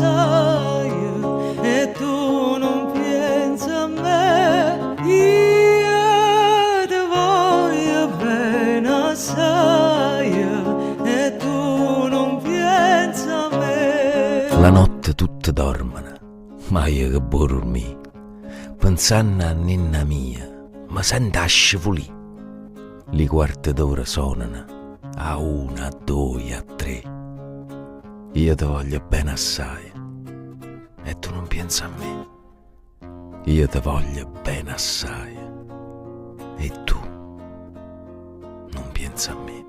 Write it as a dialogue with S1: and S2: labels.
S1: assai e tu non pensi a me. Io ti voglio bene assai e tu non pensi a me.
S2: La notte tutte dormono, ma io che dormi, pensando a ninna mia, mi sento a scivolì. Le quarti d'ora suonano, a una, a due, a tre. Io ti voglio bene assai, e tu non pensi a me. Io ti voglio bene assai, e tu non pensi a me.